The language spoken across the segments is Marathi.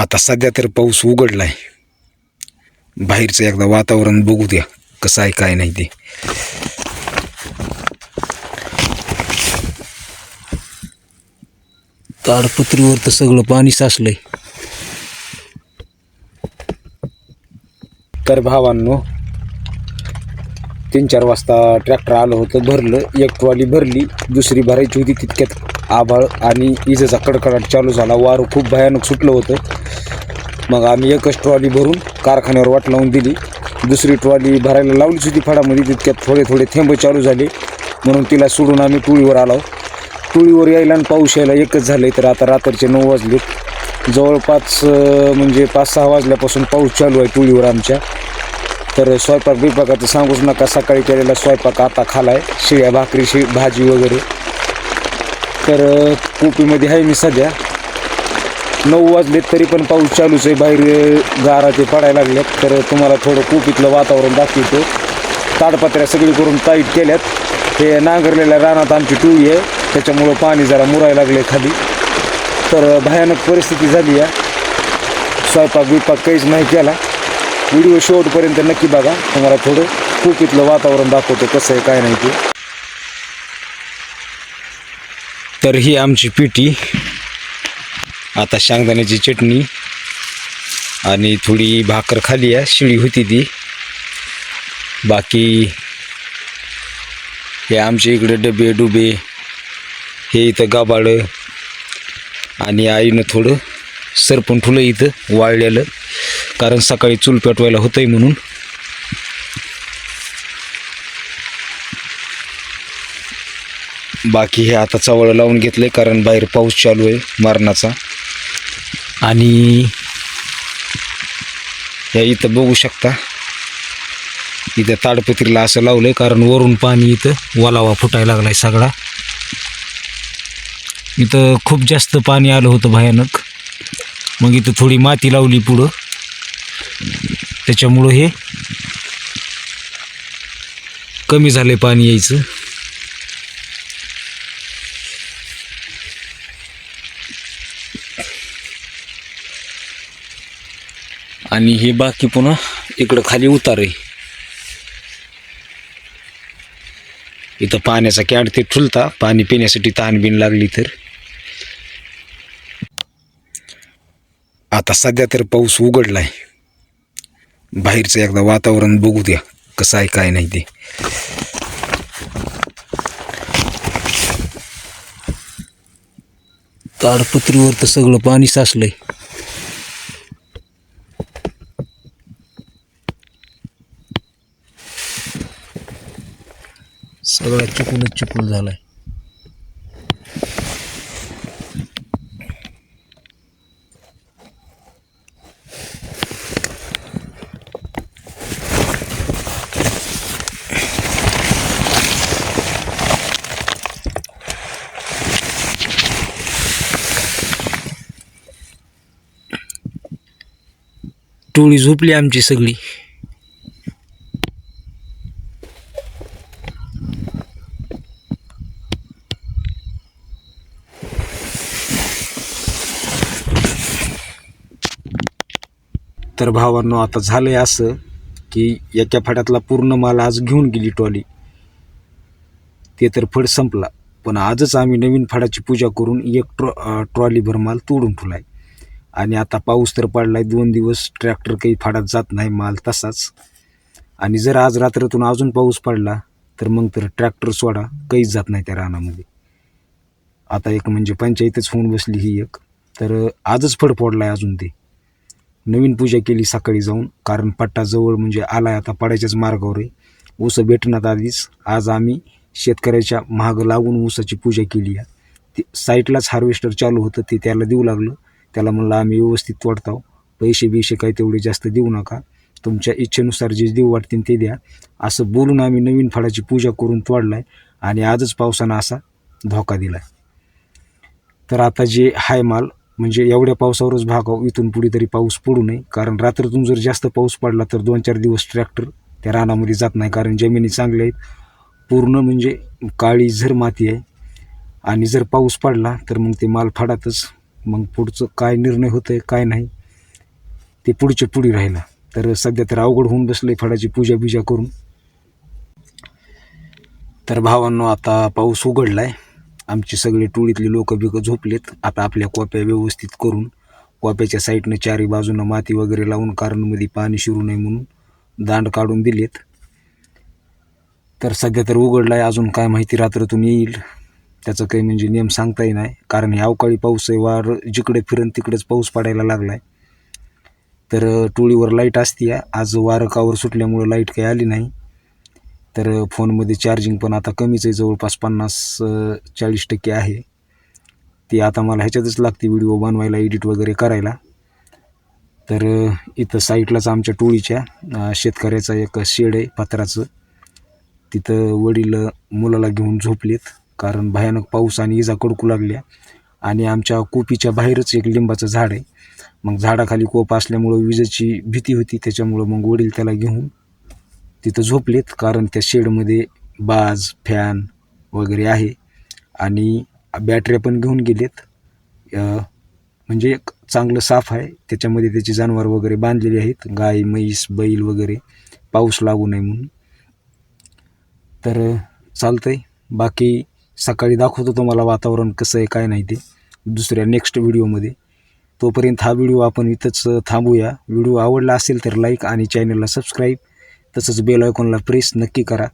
आता सध्या तर पाऊस उघडलाय. बाहेरचं एकदा वातावरण बघू द्या कसं आहे काय नाही ते. ताडपत्रीवर तर सगळं पाणी साचलंय. तर भावांनो, 3-4 वाजता ट्रॅक्टर आलं होतं, भरलं. एक ट्रॉली भरली, दुसरी भरायची होती. तितक्यात आभाळ आणि इजेचा कडकडाट चालू झाला. वारं खूप भयानक सुटलं होतं. मग आम्ही एकच ट्रॉली भरून कारखान्यावर वाट लावून दिली. दुसरी ट्रॉली भरायला लावलीच होती फळामध्ये. तितक्यात थोडे थोडे थेंब चालू झाले, म्हणून तिला सोडून आम्ही टोळीवर आलो. टोळीवर यायला आणि पाऊस यायला एकच झालं. तर आता रात्रीचे 9 वाजले. जवळपास म्हणजे 5-6 वाजल्यापासून पाऊस चालू आहे टोळीवर आमच्या. तर स्वयंपाक बिपाकाचं सांगूच नका. सकाळी केलेला स्वयंपाक आता खालाय, शिळ्या भाकरी, भाजी वगैरे. तर कोपीमध्ये आहे मी सध्या. 9 वाजले तरी पण पाऊस चालूच आहे. बाहेर गारा ते पडायला लागल्यात. तर तुम्हाला थोडं कोपीतलं वातावरण दाखवतो. ताडपत्र्या सगळी करून टाईट केल्यात. हे नांगरलेल्या रानात आमची टोळी आहे, त्याच्यामुळं पाणी जरा मुरायला लागले खाली. तर भयानक परिस्थिती झाली आहे. स्वयंपाक बिपाक काहीच नाही केला. व्हिडिओ शेवटपर्यंत नक्की बघा. तुम्हाला थोडं कोपीतलं वातावरण दाखवतो कसं आहे काय नाही ते. तर ही आमची पिठी. आता शेंगदाण्याची चटणी आणि थोडी भाकर खाली आहे, शिळी होती ती. बाकी हे आमच्या इकडे डबे डुबे, हे इथं गाबाळं, आणि आईनं थोडं सरपण ठुलं इथं वाळलेलं, कारण सकाळी चूल पेटवायला होतंय म्हणून. बाकी हे आता चवळ लावून घेतलंय, कारण बाहेर पाऊस चालू आहे मरणाचा. आणि या इथं बघू शकता, इथं ताडपत्रीला असं लावलंय, कारण वरून पाणी इथं वलावा फुटायला लागलाय सगळा. इथं खूप जास्त पाणी आलं होतं भयानक. मग इथं थोडी माती लावली पुढं, त्याच्यामुळं हे कमी झालंय पाणी यायचं. आणि हे बाकी पुन्हा इकडं खाली उतार आहे. इथं पाण्याचा कॅन ते ठुलता, पाणी पिण्यासाठी तहान बिन लागली तर. आता सध्या तर पाऊस उघडलाय. बाहेरचं एकदा वातावरण बघू द्या कसं आहे काय नाही ते. ताडपत्रीवर तर सगळं पाणी साचलंय. सगळा चिखलच चिखल झालाय. टोळी झोपली आमची सगळी. तर भावांनो, आता झालंय असं की एका फड्यातला पूर्ण माल आज घेऊन गेली ट्रॉली. ते तर फड संपला, पण आजच आम्ही नवीन फडाची पूजा करून एक ट्रॉलीभर माल तोडून ठेवलाय. आणि आता पाऊस तर पडलाय 2 दिवस, ट्रॅक्टर काही फाडात जात नाही, माल तसाच. आणि जर आज रात्रीतून अजून पाऊस पडला तर मग तर ट्रॅक्टर सोडा काहीच जात नाही त्या रानामध्ये. आता एक म्हणजे पंचायतच होऊन बसली ही एक. तर आजच फड फोडलाय अजून. ते नवीन पूजा केली सकाळी जाऊन, कारण पट्टा जवळ म्हणजे आलाय, आता पडायच्याच मार्गावर आहे. ऊस भेटण्यात आधीच आज आम्ही शेतकऱ्याच्या मागं लागून ऊसाची पूजा केली आहे. ते साईटलाच हार्वेस्टर चालू होतं, ते त्याला देऊ लागलं. त्याला म्हणलं आम्ही व्यवस्थित तोडताव, पैसे काही तेवढे जास्त देऊ नका, तुमच्या इच्छेनुसार जे देऊ वाटतील ते द्या, असं बोलून आम्ही नवीन फळाची पूजा करून तोडलाय. आणि आजच पावसानं असा धोका दिलाय. तर आता जे हाय माल म्हणजे एवढ्या पावसावरच भागाव, इथून पुढे तरी पाऊस पडू नये. कारण रात्रीतून जर जास्त पाऊस पडला तर 2-4 दिवस ट्रॅक्टर त्या रानामध्ये जात नाही, कारण जमिनी चांगल्या आहेत, पूर्ण म्हणजे काळी झर माती आहे. आणि जर पाऊस पडला तर मग ते माल फाडातच. मग पुढचं काय निर्णय होतंय काय नाही ते पुढचे पुढे राहिलं. तर सध्या तर अवघड होऊन बसलं फळाची पूजा करून. तर भावांनो, आता पाऊस उघडला आहे. आमची सगळी टोळीतली लोकं बिकं झोपलेत. आता आपल्या कोप्या व्यवस्थित करून कोप्याच्या साईडनं चारी बाजूनं माती वगैरे लावून कारणमध्ये पाणी शिरू नये म्हणून दांड काढून दिलेत. तर सध्या तर उघडला आहे, अजून काय माहिती रात्रातून येईल त्याचं काही म्हणजे नेम सांगताही नाही. कारण हे अवकाळी पाऊस आहे, वार जिकडे फिरण तिकडेच पाऊस पडायला लागला आहे. तर टोळीवर लाईट असते, आज वारं कावर सुटल्यामुळं लाईट काही आली नाही. तर फोनमध्ये चार्जिंग पण आता कमीच आहे, जवळपास 50-40% आहे. ती आता मला ह्याच्यातच लागते व्हिडिओ बनवायला, एडिट वगैरे करायला. तर इथं साईडलाच आमच्या टोळीच्या शेतकऱ्याचा एक शेड आहे पत्राचं, तिथं वडील मुलाला घेऊन झोपलेत. कारण भयानक पाऊस आणि इजा कडकू लागल्या. आणि आमच्या कोपीच्या बाहेरच एक लिंबाचं झाड आहे. मग झाडाखाली कोप असल्यामुळं विजेची भीती होती, त्याच्यामुळं मग वडील त्याला घेऊन तिथं झोपलेत. कारण त्या शेडमध्ये बाज, फॅन वगैरे आहे आणि बॅटऱ्या पण घेऊन गेलेत. म्हणजे एक चांगलं साफ आहे, त्याच्यामध्ये त्याची जनावर वगैरे बांधलेली आहेत, गाय, म्हैस, बैल वगैरे, पाऊस लागू नये म्हणून. तर चालतंय. बाकी सकाळी दाखवतो तुम्हाला वातावरण कसं आहे काय नाही ते दुसऱ्या नेक्स्ट व्हिडिओमध्ये. तोपर्यंत हा व्हिडिओ आपण इथंच थांबूया. व्हिडिओ आवडला असेल तर लाईक आणि चॅनलला सबस्क्राईब, तसंच बेल आयकॉनला प्रेस नक्की करा.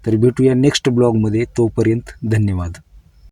तर भेटूया नेक्स्ट ब्लॉगमध्ये. तोपर्यंत धन्यवाद.